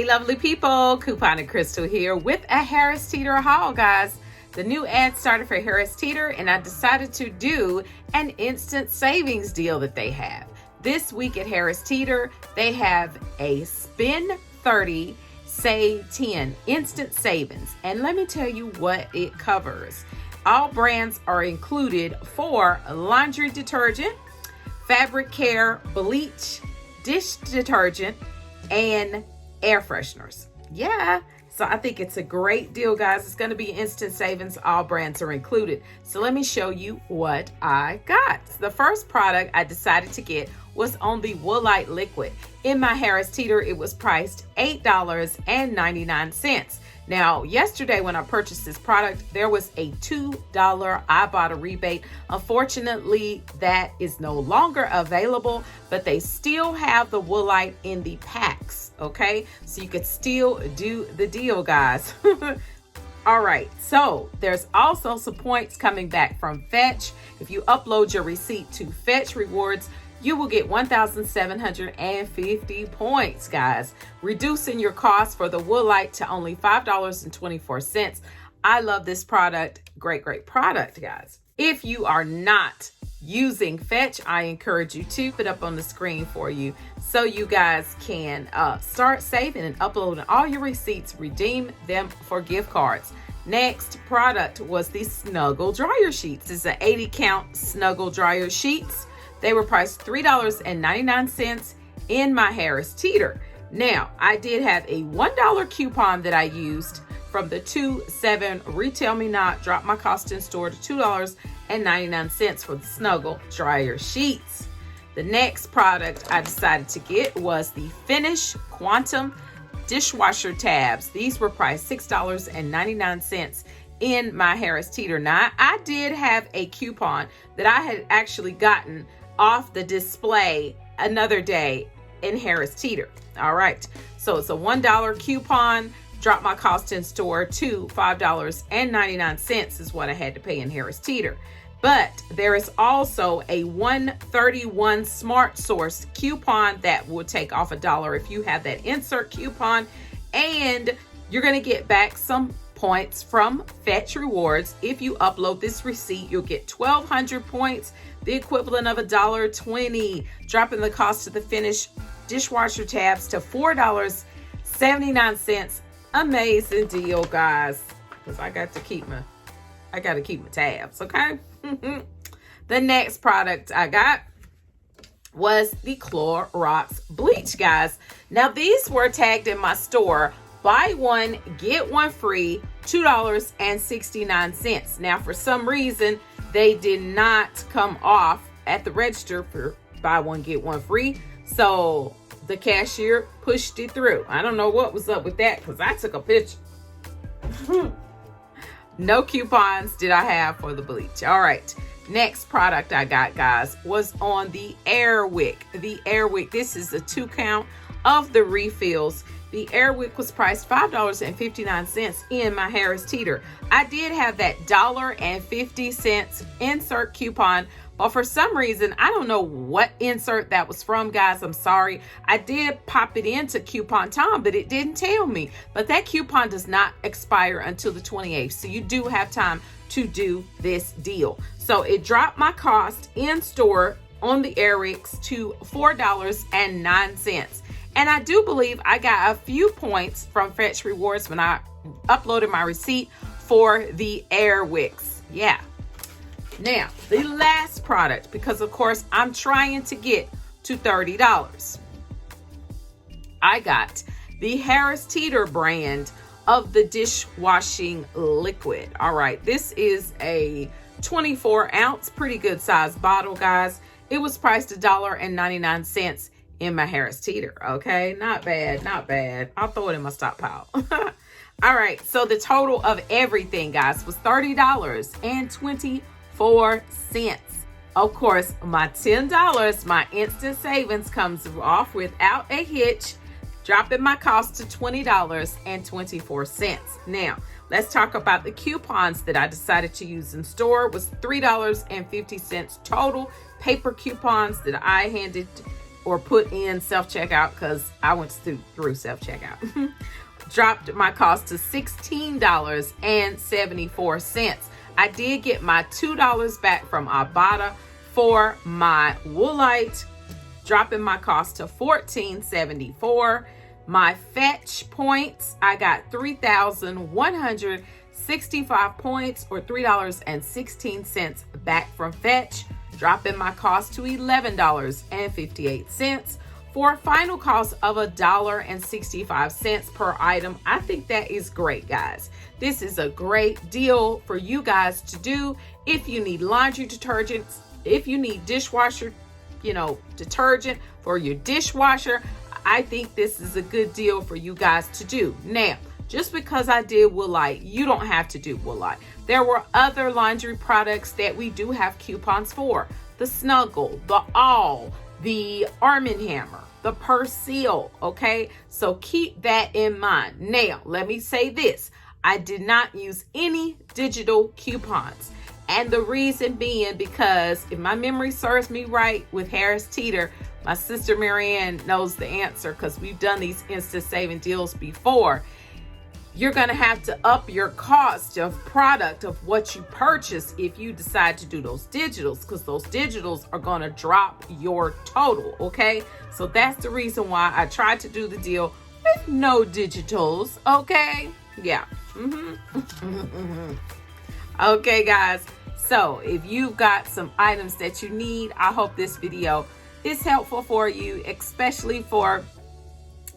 Hey lovely people, Coupon and Crystal here with a Harris Teeter haul, guys. The new ad started for Harris Teeter and I decided to do an instant savings deal that they have. This week at Harris Teeter, they have a spend 30, save 10 instant savings. And let me tell you what it covers. All brands are included for laundry detergent, fabric care, bleach, dish detergent, and air fresheners. Yeah, so I think it's a great deal, guys. It's going to be instant savings. All brands are included. So let me show you what I got. The first product I decided to get was on the Woollight Liquid. In my Harris Teeter, it was priced $8.99. Now, yesterday when I purchased this product, there was a $2 Ibotta rebate. Unfortunately, that is no longer available, but they still have the Woollight in the packs, okay? So you could still do the deal, guys. All right, so there's also some points coming back from Fetch. If you upload your receipt to Fetch Rewards, you will get 1,750 points, guys, reducing your cost for the Woollight to only $5.24. I love this product. Great, great product, guys. If you are not using Fetch, I encourage you to put up on the screen for you so you guys can start saving and uploading all your receipts, redeem them for gift cards. Next product was the Snuggle dryer sheets. It's an 80 count Snuggle dryer sheets. They were priced $3.99 in my Harris Teeter. Now, I did have a $1 coupon that I used from the 2-7 Retail Me Not, dropped my cost in store to $2.99 for the Snuggle dryer sheets. The next product I decided to get was the Finish Quantum dishwasher tabs. These were priced $6.99 in my Harris Teeter. Now, I did have a coupon that I had actually gotten off the display another day in Harris Teeter. All right, so it's a $1 coupon, drop my cost in store to $5.99 is what I had to pay in Harris Teeter. But there is also a 131 Smart Source coupon that will take off $1 if you have that insert coupon, and you're going to get back some points from Fetch Rewards. If you upload this receipt, you'll get 1,200 points, the equivalent of $1.20, dropping the cost of the Finish dishwasher tabs to $4.79. Amazing deal, guys, because I got to keep my tabs, okay? The next product I got was the Clorox Bleach, guys. Now, these were tagged in my store, buy one, get one free, $2.69. Now, for some reason, they did not come off at the register for buy one, get one free. So the cashier pushed it through. I don't know what was up with that because I took a picture. No coupons did I have for the bleach. All right. Next product I got, guys, was on the Air Wick. The Air Wick, this is a 2 count of the refills. The Air Wick was priced $5.59 in my Harris Teeter. I did have that $1.50 insert coupon, but for some reason, I don't know what insert that was from, guys. I'm sorry. I did pop it into Coupon Tom, but it didn't tell me. But that coupon does not expire until the 28th, so you do have time to do this deal. So it dropped my cost in store on the Air Wicks to $4.09. And I do believe I got a few points from Fetch Rewards when I uploaded my receipt for the Air Wicks. Yeah. Now, the last product, because of course I'm trying to get to $30. I got the Harris Teeter brand of the dishwashing liquid. All right, this is a 24 ounce, pretty good size bottle, guys. It was priced $1.99 in my Harris Teeter. Okay, not bad, not bad. I'll throw it in my stockpile. All right, so the total of everything, guys, was $30.24. Of course, my $10, my instant savings comes off without a hitch, dropping my cost to $20.24. Now, let's talk about the coupons that I decided to use in store. It was $3.50 total paper coupons that I handed or put in self-checkout, because I went through self-checkout. Dropped my cost to $16.74. I did get my $2 back from Ibotta for my Woollight, dropping my cost to $14.74. My fetch points, I got 3,165 points, or $3.16 back from fetch, dropping my cost to $11.58 for a final cost of $1.65 per item. I think that is great, guys. This is a great deal for you guys to do if you need laundry detergents, if you need dishwasher, detergent for your dishwasher. I think this is a good deal for you guys to do. Now, just because I did Woollight, you don't have to do Woollight. There were other laundry products that we do have coupons for. The Snuggle, the All, the Arm & Hammer, the Persil, okay? So keep that in mind. Now, let me say this. I did not use any digital coupons. And the reason being because, if my memory serves me right, with Harris Teeter, my sister Marianne knows the answer because we've done these instant saving deals before. You're going to have to up your cost of product of what you purchase if you decide to do those digitals, because those digitals are going to drop your total, okay? So that's the reason why I tried to do the deal with no digitals, okay? Yeah. Okay, guys. So if you've got some items that you need, I hope this video is helpful for you, especially for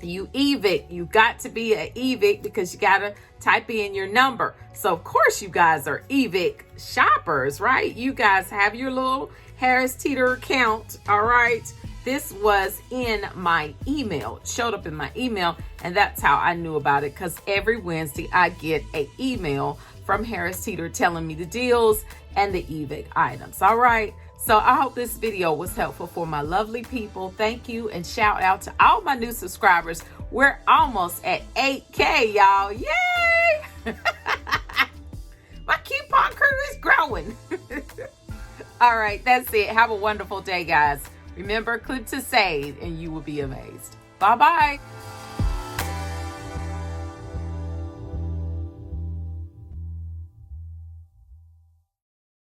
you evict. You got to be an evict because you got to type in your number. So of course you guys are evict shoppers, right? You guys have your little Harris Teeter account, all right? This was in my email. It showed up in my email, and that's how I knew about it, because every Wednesday I get an email from Harris Teeter telling me the deals and the evict items, all right? So I hope this video was helpful for my lovely people. Thank you, and shout out to all my new subscribers. We're almost at 8K, y'all. Yay! My coupon crew is growing. All right, that's it. Have a wonderful day, guys. Remember, click to save, and you will be amazed. Bye-bye.